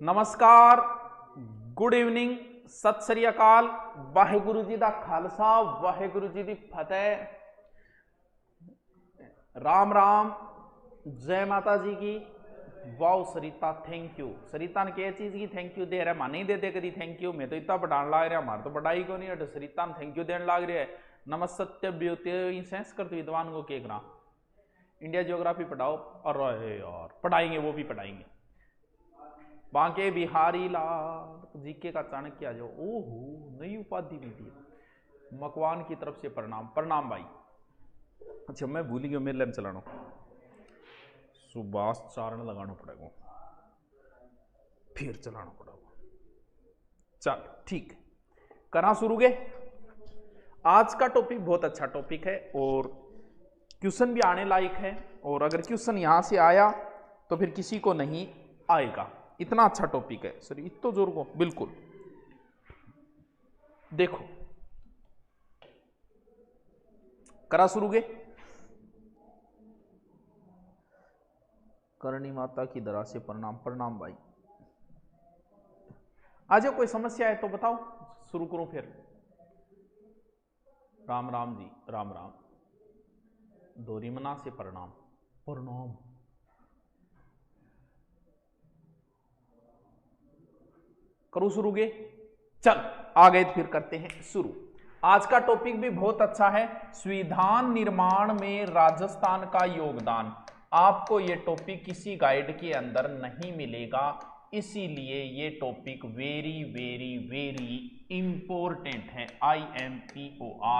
नमस्कार, good evening, सत श्री अकाल, वाहेगुरु जी दा खालसा, वाहेगुरु जी दी फतेह। राम राम, जय माता जी की। Wow Sarita, thank you. Sarita ने क्या चीज की थैंक यू दे रहा है? मां नहीं देते कभी थैंक यू। मैं तो इतना बढ़ाने लाग रहा, हमारे तो बढ़ाई को नहीं हटे, सरिता ने थैंक यू देने लाग रहा है। नमस्ते ब्यूटी संस्कृत विद्वान को केकना इंडिया ज्योग्राफी पढ़ाओ। और यार पढ़ाएंगे, वो भी पढ़ाएंगे। बांके बिहारी लाल जीके का चाणक्य आ जाओ। ओहो, नई उपाधि भी दी मकवान की तरफ से प्रणाम। प्रणाम भाई। अच्छा मैं भूल गया, मेरे लैब चलाना सुभाष चारण लगाना पड़ेगा, फिर चलाना पड़ेगा। चल ठीक, करा शुरू गे। आज का टॉपिक बहुत अच्छा टॉपिक है और क्वेश्चन भी आने लायक है। और अगर क्वेश्चन यहां से आया तो फिर किसी को नहीं आएगा, इतना अच्छा टॉपिक है। सर इतो जोर को बिल्कुल देखो, करा शुरू गे। करणी माता की दरा से प्रणाम। प्रणाम भाई। आज कोई समस्या है तो बताओ, शुरू करूं फिर। राम राम जी, राम राम। दोरीमना से प्रणाम। प्रणाम। करो शुरू गे। चल आ गए, फिर करते हैं शुरू। आज का टॉपिक भी बहुत अच्छा है, संविधान निर्माण में राजस्थान का योगदान। आपको ये टॉपिक किसी गाइड के अंदर नहीं मिलेगा, इसीलिए ये topic very very very important है। IMPORTANT।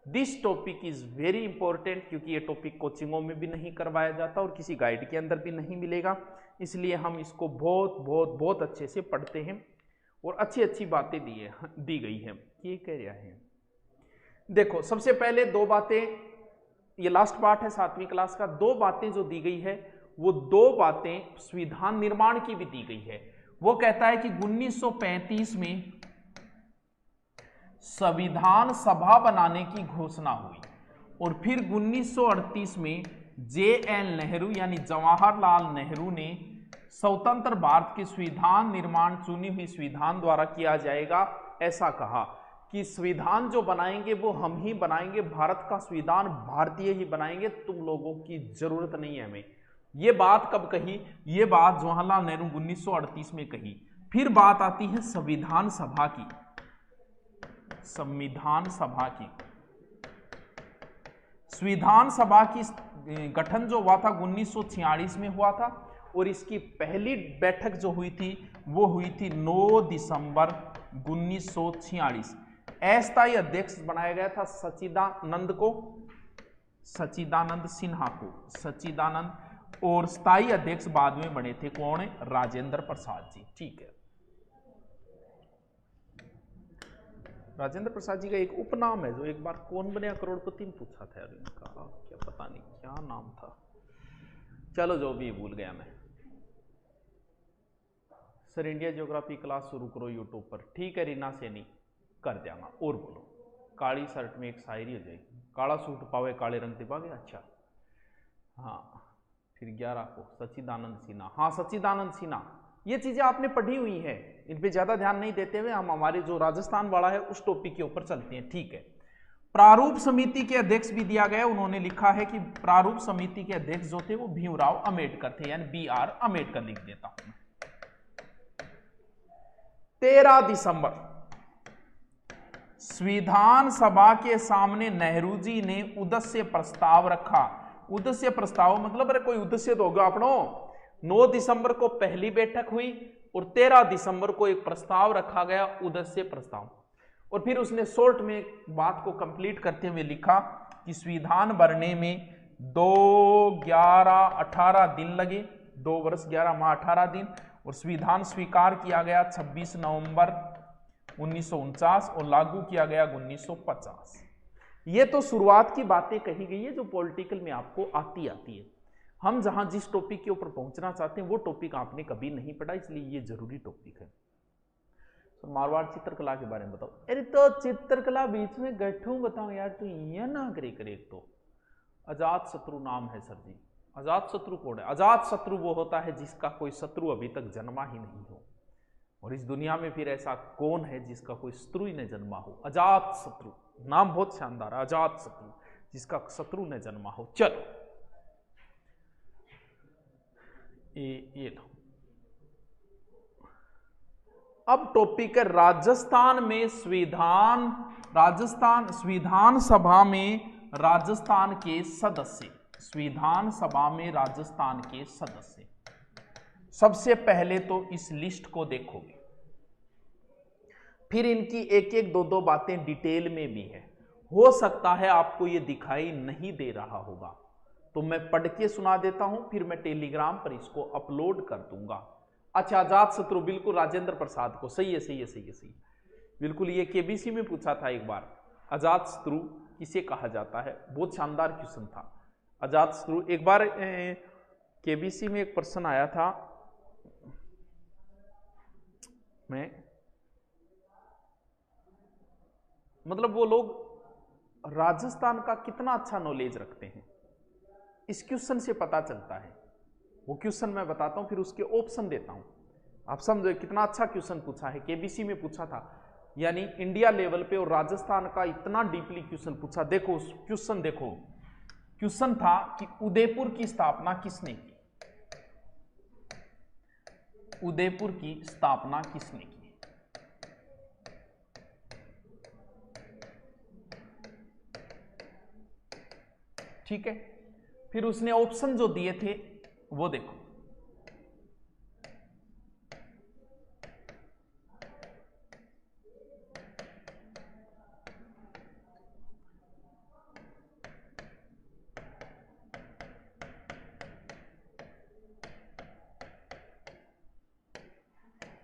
This topic is very important, क्योंकि ये टॉपिक कोचिंगों में भी नहीं करवाया जाता और किसी गाइड के अंदर भी नहीं मिलेगा, इसलिए हम इसको बहुत बहुत बहुत अच्छे से पढ़ते हैं और अच्छी अच्छी बातें दी गई हैं। ये कह रहा है, देखो सबसे पहले दो बातें, ये लास्ट पार्ट है 7वीं क्लास का। दो बातें जो दी गई है वो दो बातें संविधान निर्माण की भी दी गई है। वो कहता है कि 1935 में संविधान सभा बनाने की घोषणा हुई और फिर 1938 में JN नेहरू यानी जवाहरलाल नेहरू ने स्वतंत्र भारत के संविधान निर्माण चुनी हुई संविधान द्वारा किया जाएगा, ऐसा कहा कि संविधान जो बनाएंगे वो हम ही बनाएंगे, भारत का संविधान भारतीय ही बनाएंगे, तुम लोगों की जरूरत नहीं है हमें। ये बात कब कही? ये बात जवाहरलाल नेहरू 1938 में कही। फिर बात आती है संविधान सभा की। संविधान सभा की, संविधान सभा की गठन जो हुआ था 1946 में हुआ था और इसकी पहली बैठक जो हुई थी वो हुई थी 9 दिसंबर 1946। अस्थायी अध्यक्ष बनाया गया था सच्चिदानंद को, सच्चिदानंद सिन्हा को, सच्चिदानंद। और स्थायी अध्यक्ष बाद में बने थे कौन? राजेंद्र प्रसाद जी। ठीक है, राजेंद्र प्रसाद जी का एक उपनाम है जो एक बार कौन बने करोड़पति में पूछा था यार इनका, क्या पता नहीं क्या नाम था, चलो जो भी भूल गया मैं। सर इंडिया ज्योग्राफी क्लास शुरू करो यूट्यूब पर। ठीक है रीना से नहीं कर देंगा। और बोलो, काली शर्ट में एक शायरी हो जाएगी। काला सूट पावे काले रंग दिपागे। अच्छा हाँ, फिर 11 को सच्चिदानंद सिन्हा। हाँ सच्चिदानंद सिन्हा, ये चीजें आपने पढ़ी हुई है, इन पे ज्यादा ध्यान नहीं देते हुए हम हमारे जो राजस्थान वाला है उस टॉपिक के ऊपर चलते हैं। ठीक है, प्रारूप समिति के अध्यक्ष भी दिया गया। उन्होंने लिखा है कि प्रारूप समिति के अध्यक्ष जो थे वो भीमराव अंबेडकर थे, यानी BR अंबेडकर लिख देता हूं। 13 दिसंबर संविधान सभा के सामने नेहरू जी ने उद्देश्य प्रस्ताव रखा। उद्देश्य प्रस्ताव मतलब अरे कोई उद्देश्य तो होगा अपनो। 9 दिसंबर को पहली बैठक हुई और 13 दिसंबर को एक प्रस्ताव रखा गया, उद्देश्य प्रस्ताव। और फिर उसने शॉर्ट में बात को कंप्लीट करते हुए लिखा कि संविधान बनने में 18 दिन लगे, 2 वर्ष 11 माह 18 दिन। और संविधान स्वीकार किया गया 26 नवंबर 1949 और लागू किया गया 1950। ये तो शुरुआत की बातें कही गई है जो पॉलिटिकल में आपको आती है। हम जहां जिस टॉपिक के ऊपर पहुंचना चाहते हैं वो टॉपिक आपने कभी नहीं पढ़ा, इसलिए ये जरूरी टॉपिक है। तो मारवाड़ चित्रकला के बारे में बताओ। अरे तो चित्रकला बीच में गठू बताओ यार, तू ये ना करे। एक तो अजात शत्रु नाम है सर जी, अजात शत्रु कौन है? अजात शत्रु वो होता है जिसका कोई शत्रु अभी तक जन्मा ही नहीं हो। और इस दुनिया में फिर ऐसा कौन है जिसका कोई शत्रु ही न जन्मा हो? अजात शत्रु, नाम बहुत शानदार है, अजात शत्रु, जिसका शत्रु न जन्मा हो। चलो ये लो। अब टॉपिक है राजस्थान में संविधान सभा में राजस्थान के सदस्य, संविधान सभा में राजस्थान के सदस्य। सबसे पहले तो इस लिस्ट को देखोगे, फिर इनकी एक एक दो दो बातें डिटेल में भी है। हो सकता है आपको ये दिखाई नहीं दे रहा होगा, तो मैं पढ़ के सुना देता हूं, फिर मैं टेलीग्राम पर इसको अपलोड कर दूंगा। अच्छा, अजात शत्रु, बिल्कुल राजेंद्र प्रसाद को, सही है सही है सही है सही है, बिल्कुल। ये केबीसी में पूछा था एक बार, अजात शत्रु किसे कहा जाता है, बहुत शानदार क्वेश्चन था। अजात शत्रु एक बार केबीसी में एक प्रश्न आया था, मैं मतलब वो लोग राजस्थान का कितना अच्छा नॉलेज रखते हैं, इस क्वेश्चन से पता चलता है। वो क्वेश्चन मैं बताता हूं, फिर उसके ऑप्शन देता हूं, आप समझो कितना अच्छा क्वेश्चन पूछा है। केबीसी में पूछा था, यानी इंडिया लेवल पे, और राजस्थान का इतना डीपली क्वेश्चन पूछा। देखो क्वेश्चन, देखो क्वेश्चन था कि उदयपुर की स्थापना किसने की? उदयपुर की स्थापना किसने की? ठीक है, फिर उसने ऑप्शन जो दिए थे वो देखो।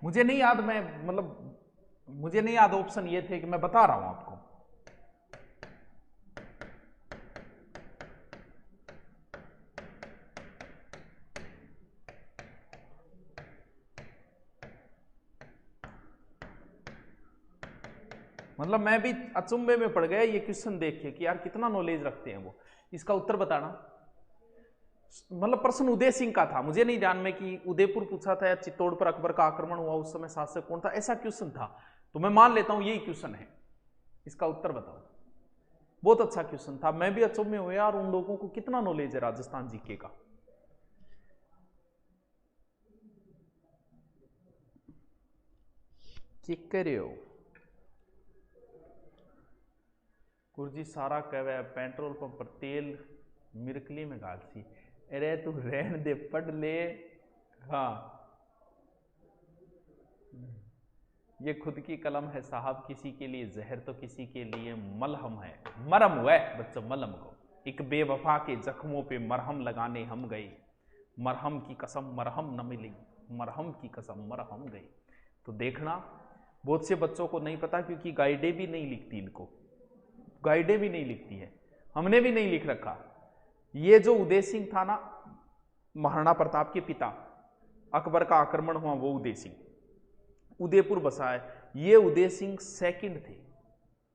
मुझे नहीं याद, मैं मतलब मुझे नहीं याद ऑप्शन ये थे कि मैं बता रहा हूं आपको। मतलब मैं भी अचंभे में पड़ गया ये क्वेश्चन देख के कि यार कितना नॉलेज रखते हैं वो। इसका उत्तर बताना। मतलब प्रश्न उदय सिंह का था, मुझे नहीं ध्यान में कि उदयपुर पूछा था या चित्तौड़ पर अकबर का आक्रमण हुआ उस समय शासक कौन था, ऐसा क्वेश्चन था। तो मैं मान लेता हूं यही क्वेश्चन है, इसका उत्तर बताओ। बहुत अच्छा क्वेश्चन था, मैं भी अचंभे हुए यार, उन लोगों को कितना नॉलेज है राजस्थान जीके का। चेक करियो गुरुजी, सारा कहवे पेट्रोल पंप पर तेल मिरकली में गालसी। अरे तू रहन दे, पढ़ ले। हाँ, ये खुद की कलम है साहब, किसी के लिए जहर तो किसी के लिए मलहम है। मरहम हुआ है बच्चों, मलहम को। एक बेवफा के जख्मों पे मरहम लगाने हम गए, मरहम की कसम मरहम न मिली, मरहम की कसम मरहम गई। तो देखना, बहुत से बच्चों को नहीं पता, क्योंकि गाइडें भी नहीं लिखती, इनको गाइडें भी नहीं लिखती है, हमने भी नहीं लिख रखा। ये जो उदय सिंह था ना, महाराणा प्रताप के पिता, अकबर का आक्रमण हुआ वो उदय सिंह, उदयपुर बसा है, ये उदय सिंह सेकंड थे।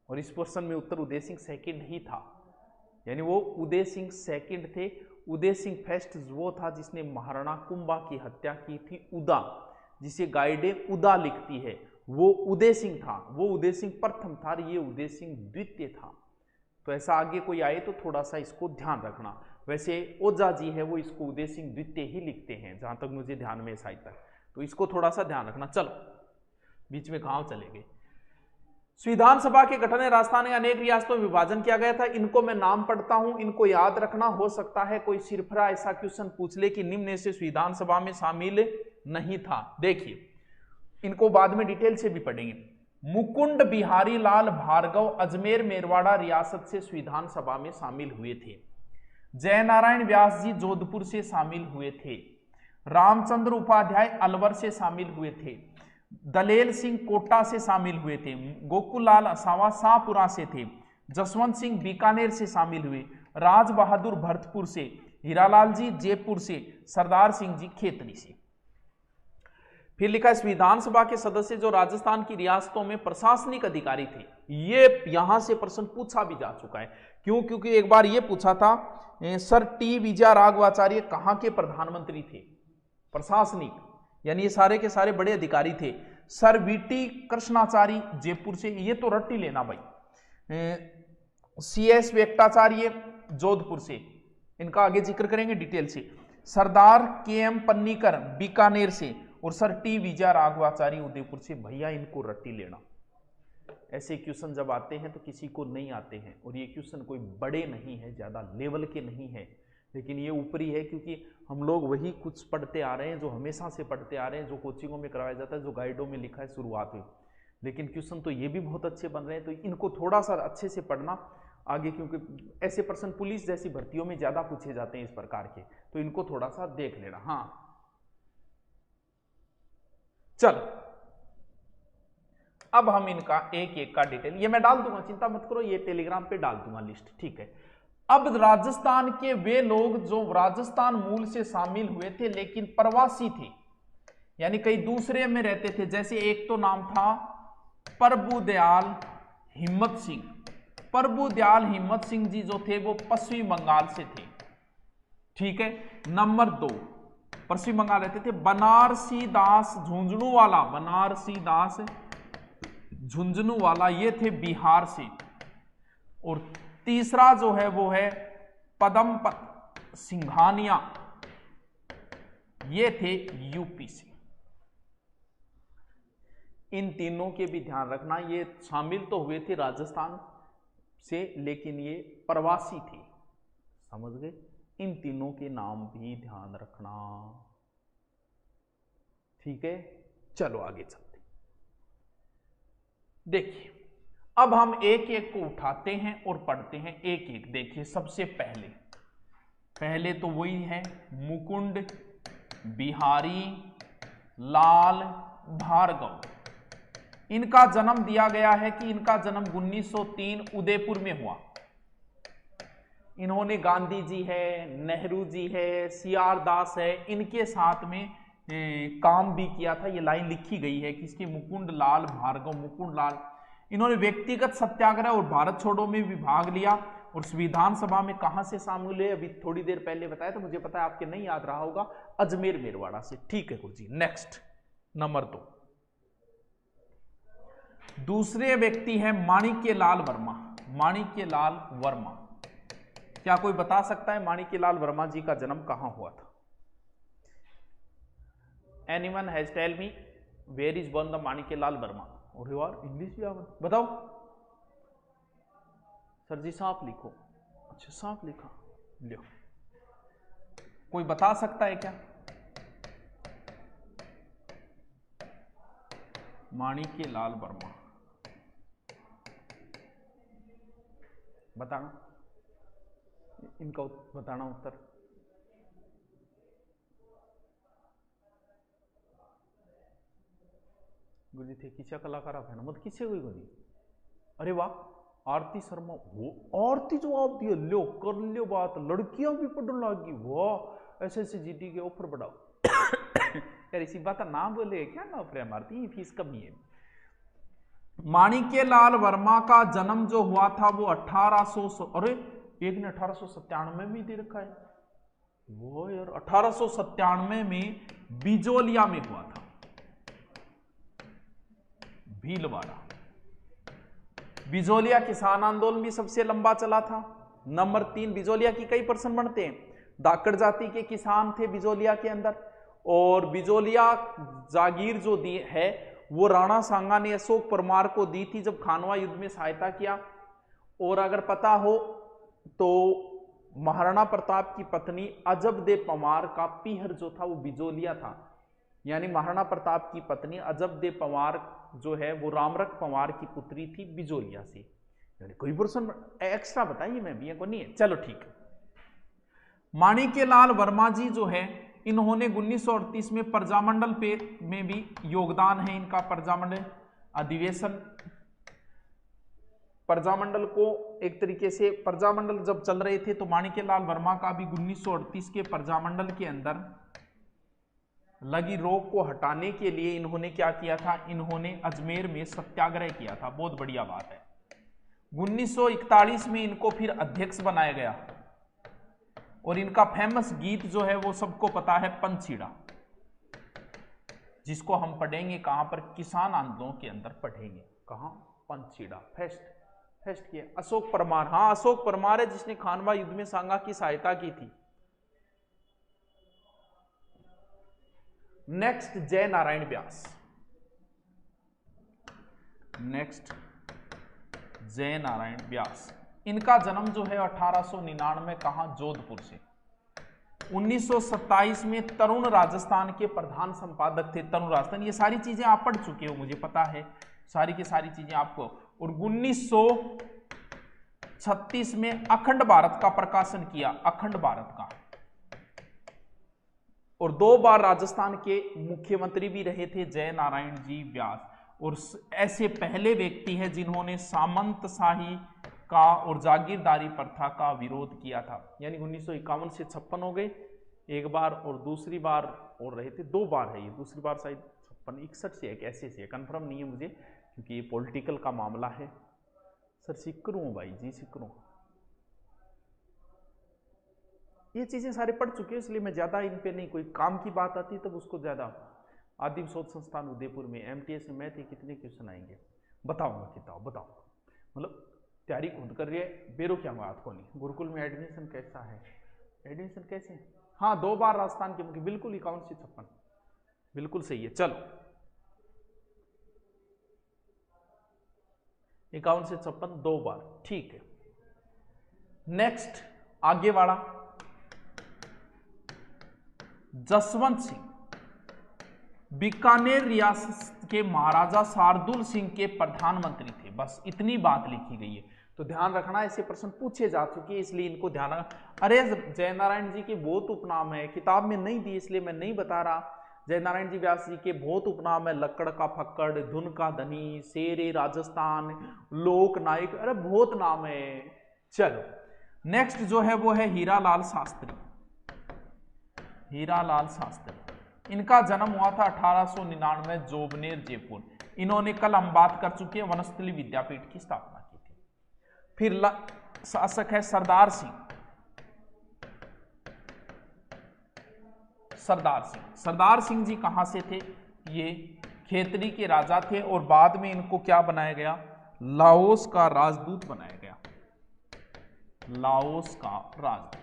और इस क्वेश्चन में उत्तर उदय सिंह सेकंड ही था, यानी वो उदय सिंह सेकंड थे। उदय सिंह फर्स्ट वो था जिसने महाराणा कुंभा की हत्या की थी। उदा, जिसे गाइडें उदा लिखती है, वो उदय सिंह था। वो उदय सिंह प्रथम था, ये उदय सिंह द्वितीय था। तो ऐसा आगे कोई आए तो थोड़ा सा इसको ध्यान रखना। वैसे ओझा जी है वो इसको उदय सिंह द्वितीय ही लिखते हैं, जहां तक मुझे ध्यान में साइड तक, तो इसको थोड़ा सा ध्यान रखना। चलो बीच में कहां चले गए। संविधान सभा के गठन में राजस्थान के अनेक रियासतों में विभाजन किया गया था। इनको मैं नाम पढ़ता हूं, इनको याद रखना। हो सकता है कोई सिरफरा ऐसा क्वेश्चन पूछ ले कि निम्न में से संविधान सभा में शामिल नहीं था। देखिए, इनको बाद में डिटेल से भी पढ़ेंगे। मुकुंद बिहारी लाल भार्गव अजमेर मेरवाड़ा रियासत से संविधान सभा में शामिल हुए थे। जयनारायण व्यास जी जोधपुर से शामिल हुए थे। रामचंद्र उपाध्याय अलवर से शामिल हुए थे। दलेल सिंह कोटा से शामिल हुए थे। गोकुल लाल असावा शाहपुरा से थे। जसवंत सिंह बीकानेर से शामिल हुए। राज बहादुर भरतपुर से। हीरालाल जी जयपुर से। सरदार सिंह जी खेतरी से। फिर लिखा है विधानसभा के सदस्य जो राजस्थान की रियासतों में प्रशासनिक अधिकारी थे। ये यहां से प्रश्न पूछा भी जा चुका है। क्यों? क्योंकि एक बार ये पूछा था सर टी विजया राघवाचार्य कहां के प्रधानमंत्री थे? प्रशासनिक, यानी ये सारे के सारे बड़े अधिकारी थे। सर वीटी कृष्णाचार्य जयपुर से, ये तो रट्टी लेना भाई। CS वेंकटाचार्य जोधपुर से, इनका आगे जिक्र करेंगे डिटेल से। सरदार KM पन्नीकर बीकानेर से, और सर टी विजया राघवाचार्य उदयपुर से। भैया इनको रट्टी लेना। ऐसे क्वेश्चन जब आते हैं तो किसी को नहीं आते हैं, और ये क्वेश्चन कोई बड़े नहीं है, ज्यादा लेवल के नहीं है, लेकिन ये ऊपरी है, क्योंकि हम लोग वही कुछ पढ़ते आ रहे हैं जो हमेशा से पढ़ते आ रहे हैं, जो कोचिंगों में करवाया जाता है, जो गाइडों में लिखा है शुरुआत में। लेकिन क्वेश्चन तो ये भी बहुत अच्छे बन रहे हैं, तो इनको थोड़ा सा अच्छे से पढ़ना आगे, क्योंकि ऐसे प्रश्न पुलिस जैसी भर्तियों में ज्यादा पूछे जाते हैं इस प्रकार के, तो इनको थोड़ा सा देख लेना। हाँ चल, अब हम इनका एक एक का डिटेल, ये मैं डाल दूंगा, चिंता मत करो, ये टेलीग्राम पे डाल दूंगा लिस्ट, ठीक है। अब राजस्थान के वे लोग जो राजस्थान मूल से शामिल हुए थे लेकिन प्रवासी थे, यानी कहीं दूसरे में रहते थे, जैसे एक तो नाम था प्रभुदयाल हिम्मत सिंह। प्रभुदयाल हिम्मत सिंह जी जो थे वो पश्चिम बंगाल से थे, ठीक है। नंबर 2, पश्चिम बंगाल रहते थे। बनारसी दास झुंझुनूवाला, बनारसी दास झुंझुनूवाला, ये थे बिहार से। और तीसरा जो है वो है पदमपत सिंघानिया, ये थे यूपी से। इन तीनों के भी ध्यान रखना, ये शामिल तो हुए थे राजस्थान से लेकिन ये प्रवासी थे, समझ गए। इन तीनों के नाम भी ध्यान रखना, ठीक है। चलो आगे चलते, देखिए अब हम एक एक को उठाते हैं और पढ़ते हैं एक एक। देखिए सबसे पहले तो वही है मुकुंद बिहारी लाल भार्गव। इनका जन्म दिया गया है कि इनका जन्म 1903 उदयपुर में हुआ। इन्होंने गांधी जी है, नेहरू जी है, CR दास है, इनके साथ में काम भी किया था। ये लाइन लिखी गई है किसकी? मुकुंद लाल भार्गव। मुकुंद लाल, इन्होंने व्यक्तिगत सत्याग्रह और भारत छोड़ो में भी भाग लिया। और संविधान सभा में कहां से शामिल हुए? अभी थोड़ी देर पहले बताया तो मुझे पता है आपके नहीं याद रहा होगा, अजमेर मेरवाड़ा से, ठीक है गुरुजी। नेक्स्ट नंबर 2, दूसरे व्यक्ति है माणिक्यलाल वर्मा। माणिक्यलाल वर्मा, क्या कोई बता सकता है माणिक्यलाल वर्मा जी का जन्म कहां हुआ था? Anyone has tell me where is born the Manikyalal Verma? और यार इंग्लिश भी आवत, बताओ सर जी, साफ लिखो। अच्छा साफ लिखा, लो कोई बता सकता है क्या? माणिक्यलाल वर्मा बताना, इनका बताना उत्तर। गुरुजी थे किसी कलाकार है ना, मत किसी कोई गुरुजी। अरे वाह, आरती शर्मा, वो आरती जवाब दिया, लो कर लियो बात, लड़कियां भी पढ़ने लगी। वाह, SSCGD के ऑफर बढ़ाओ। यार इसी बात का नाम बोले क्या ना, प्रेम आरती फीस कमी है। माणिक्यलाल वर्मा का जन्म जो हुआ था वो 1800, अरे एक ने 1897 में दे रखा है वो यार, 1897 में बिजोलिया में हुआ था, भीलवाड़ा। बिजोलिया किसान आंदोलन भी सबसे लंबा चला था। नंबर 3, बिजोलिया की कई पर्सन बनते हैं, धाकड़ जाति के किसान थे बिजोलिया के अंदर। और बिजोलिया जागीर जो दी है वो राणा सांगा ने अशोक परमार को दी थी जब खानवा युद्ध में सहायता किया। और अगर पता हो तो महाराणा प्रताप की पत्नी अजब दे पंवार का पीहर जो था वो बिजोलिया था, यानी महाराणा प्रताप की पत्नी अजब दे पंवार जो है वो रामरख पंवार की पुत्री थी बिजोलिया से। यानी कोई पर्सन एक्स्ट्रा बताइए, मैं भी को नहीं है, चलो ठीक है। माणिक्यलाल वर्मा जी जो है इन्होंने 1938 में प्रजामंडल पे में भी योगदान है इनका। प्रजामंडल अधिवेशन, प्रजामंडल को एक तरीके से, प्रजामंडल जब चल रहे थे तो माणिक्यलाल वर्मा का भी 1938 के प्रजामंडल के अंदर लगी रोग को हटाने के लिए इन्होंने क्या किया था, इन्होंने अजमेर में सत्याग्रह किया था। बहुत बढ़िया बात है। 1941 में इनको फिर अध्यक्ष बनाया गया और इनका फेमस गीत जो है वो सबको पता है, पंछीड़ा, जिसको हम पढ़ेंगे कहां पर, किसान आंदोलन के अंदर पढ़ेंगे। कहां, पंछीड़ा। फेस्ट किया अशोक परमार। हाँ, अशोक परमार है जिसने खानवा युद्ध में सांगा की सहायता की थी। नेक्स्ट, जय नारायण व्यास। नेक्स्ट, जय नारायण व्यास। इनका जन्म जो है 1899 कहां, जोधपुर से। 1927 में तरुण राजस्थान के प्रधान संपादक थे। तरुण राजस्थान, ये सारी चीजें आप पढ़ चुके हो, मुझे पता है, सारी की सारी चीजें आपको। और 1936 में अखंड भारत का प्रकाशन किया, अखंड भारत का। और 2 बार राजस्थान के मुख्यमंत्री भी रहे थे जय नारायण जी व्यास। और ऐसे पहले व्यक्ति हैं जिन्होंने सामंतशाही का और जागीरदारी प्रथा का विरोध किया था। यानी 1951 से 56 हो गए, एक बार, और दूसरी बार और रहे थे, 2 बार है ये, दूसरी बार शायद 56 61 से है, कैसे से है, कंफर्म नहीं है मुझे, क्योंकि ये पॉलिटिकल का मामला है। सर सिक्र हूं भाई जी, सिक्र हूं। ये चीजें सारे पढ़ चुके हैं, इसलिए मैं ज्यादा इन पे नहीं, कोई काम की बात आती तब उसको ज्यादा। आदिम शोध संस्थान उदयपुर में एमटीएस में मैथ कितने क्वेश्चन आएंगे बताऊंगा, किताब बताऊंगा, मतलब तैयारी खुद कर रही है, बेरो क्या बात को नहीं। गुरुकुल में एडमिशन कैसा है, एडमिशन कैसे, हाँ 2 बार राजस्थान के मुख्य, बिल्कुल 51 से 56, बिल्कुल सही है। चलो 51 से 56 2 बार, ठीक है। नेक्स्ट, आगे वाला, जसवंत सिंह, बीकानेर रियासत के महाराजा शार्दुल सिंह के प्रधानमंत्री थे। बस इतनी बात लिखी गई है, तो ध्यान रखना, ऐसे प्रश्न पूछे जा चुके हैं, इसलिए इनको ध्यान रखना। अरे जय नारायण जी के बहुत उपनाम है, किताब में नहीं दी इसलिए मैं नहीं बता रहा। जय नारायण जी व्यास जी के बहुत उपनाम है, लक्कड़ का फक्कड़, धुन का धनी, शेरे राजस्थान, लोक नायक, अरे बहुत नाम है। चलो नेक्स्ट जो है वो है हीरालाल शास्त्री। हीरालाल शास्त्री, इनका जन्म हुआ था 1899 जोबनेर जयपुर। इन्होंने, कल हम बात कर चुके हैं, वनस्थली विद्यापीठ की स्थापना की थी। फिर शासक है सरदार सिंह। सरदार सिंह जी कहां से थे, ये खेतरी के राजा थे और बाद में इनको क्या बनाया गया, लाओस का राजदूत बनाया गया, लाओस का राजदूत।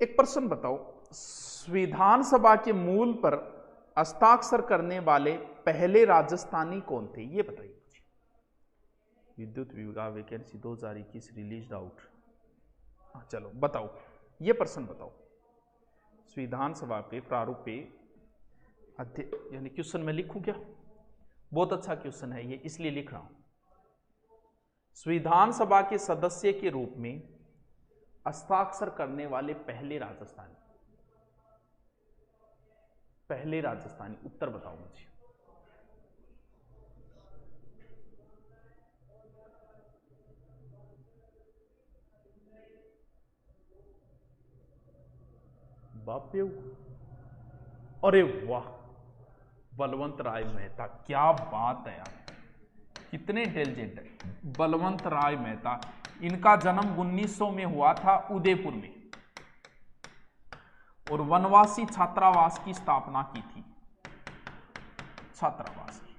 एक प्रश्न बताओ, विधानसभा के मूल पर हस्ताक्षर करने वाले पहले राजस्थानी कौन थे, ये बताइए मुझे। विद्युत विभाग वैकेंसी 2021 रिलीज आउट। चलो बताओ, ये प्रश्न बताओ। विधानसभा पे प्रारूप पे यानी क्वेश्चन में लिखूं क्या, बहुत अच्छा क्वेश्चन है ये, इसलिए लिख रहा हूं। विधानसभा के सदस्य के रूप में हस्ताक्षर करने वाले पहले राजस्थानी उत्तर बताओ मुझे। बापेऊ, अरे वाह, बलवंत राय मेहता, क्या बात है यार, कितने इंटेलिजेंट है बलवंत राय मेहता। इनका जन्म 1900 में हुआ था उदयपुर में, और वनवासी छात्रावास की स्थापना की थी, छात्रावास की।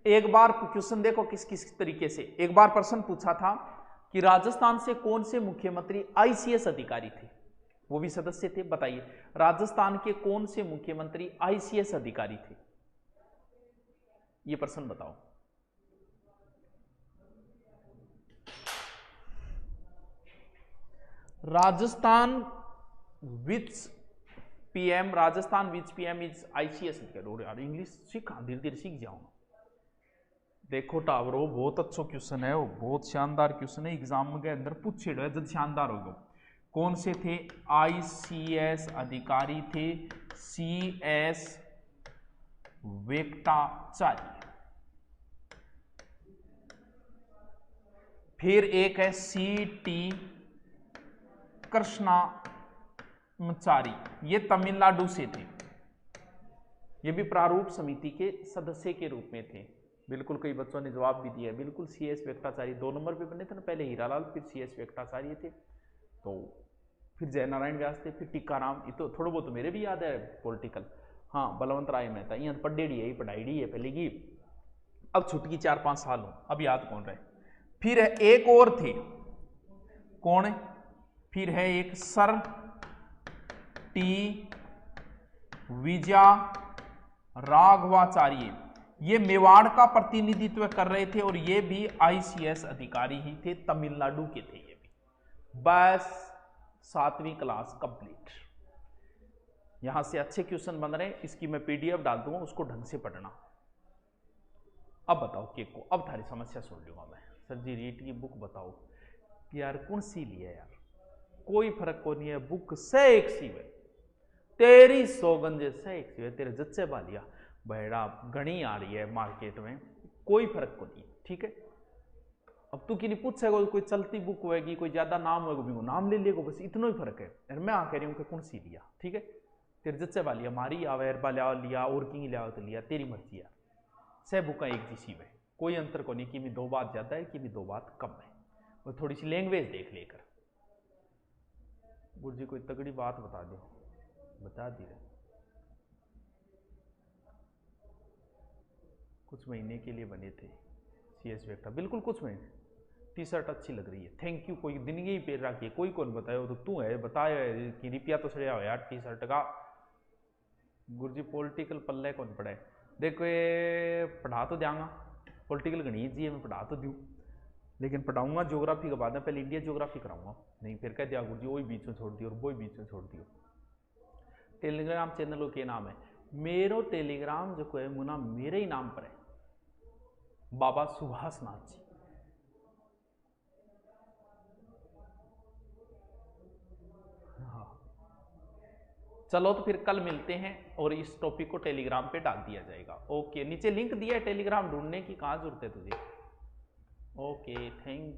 एक बार क्वेश्चन देखो किस किस तरीके से, एक बार प्रश्न पूछा था कि राजस्थान से कौन से मुख्यमंत्री आईसीएस अधिकारी थे, वो भी सदस्य थे, बताइए राजस्थान के कौन से मुख्यमंत्री आईसीएस अधिकारी थे, ये प्रश्न बताओ। Rajasthan which PM, Rajasthan which PM is ICS अधिकारी। यार इंग्लिश सीखा, धीरे धीरे सीख जाऊंगा। देखो टावरो, बहुत अच्छा क्वेश्चन है वो, बहुत शानदार क्वेश्चन है, एग्जाम के अंदर पूछे जब शानदार हो गया। कौन से थे आईसीएस अधिकारी, थे सीएस वेंकटाचार्य। फिर एक है CT कृष्णामचारी, ये तमिलनाडु से थे, ये भी प्रारूप समिति के सदस्य के रूप में थे। बिल्कुल कई बच्चों ने जवाब भी दिया, बिल्कुल CS वेंकटाचार्य 2 नंबर पे बने थे ना, पहले हीरालाल फिर CS वेंकटाचार्य थे, तो फिर जयनारायण व्यास थे, फिर टीकाराम, ये तो थोड़ा बहुत मेरे भी याद है पॉलिटिकल। हाँ, बलवंत राय मेहता, यहाँ पढ़ेड़ी है, पढ़ाई है पहले की, अब छुटकी 4-5 साल हो, अब याद कौन रहे। फिर एक और थे, कौन है, फिर है एक सर टी विजया राघवाचार्य, ये मेवाड़ का प्रतिनिधित्व कर रहे थे और ये भी ICS अधिकारी ही थे, तमिलनाडु के थे ये भी। बस 7वीं क्लास कंप्लीट। यहां से अच्छे क्वेश्चन बन रहे हैं, इसकी मैं PDF डाल दूंगा, उसको ढंग से पढ़ना। अब बताओ केक को, अब थारी समस्या सुन लूंगा मैं। सर जी रीट की बुक बताओ कि यार कौन सी लिया यार, कोई फर्क को नहीं है, बुक से एक सी है, तेरी सौगंजे से एक सी है, तेरे जच्चे बालिया बहरा घनी आ रही है मार्केट में, कोई फर्क को नहीं, ठीक है। अब तू कि नहीं पूछेगा, कोई चलती बुक होगी, कोई ज्यादा नाम होगा, भी नाम ले लेगा, बस इतना ही फर्क है। मैं आ कह रही हूँ कि कौन सी लिया, ठीक है, तेरे जच्चे वाली हमारी आवेर बाल्या लिया और की लिया तो लिया, तेरी मर्जी है। सह बुका एक जैसी में कोई अंतर को नहीं कि भी 2 बात ज्यादा है कि भी 2 बात कम है, वो थोड़ी सी लैंग्वेज देख लेकर। गुरु जी कोई तगड़ी बात बता दो, बता दी रहे। कुछ महीने के लिए बने थे CS वेक्टा, बिल्कुल कुछ महीने। टी-शर्ट अच्छी लग रही है, थैंक यू। कोई दिन ही पेड़ रखी है, कोई कौन बताए, तो तू है बताए कि रुपया तो सड़िया हो यार टी-शर्ट का। गुरु जी पॉलिटिकल पल्ले कौन पढ़े, देखो ये पढ़ा तो देंगा, पॉलिटिकल गणित जी मैं पढ़ा तो दूँ, लेकिन पढ़ाऊंगा ज्योग्राफी के बाद में, पहले इंडिया ज्योग्राफी कराऊंगा, नहीं फिर कह दिया गुरु जी वही बीच में छोड़ दियो और वही बीच में छोड़ दियो। टेलीग्राम चैनल के नाम है मेरो टेलीग्राम जो है मुना मेरे ही नाम पर है, बाबा सुभाष नाथ जी। हाँ चलो तो फिर कल मिलते हैं और इस टॉपिक को टेलीग्राम पे डाल दिया जाएगा। ओके, नीचे लिंक दिया है टेलीग्राम ढूंढने की, कहाँ जरूरत है तुझे। Okay thank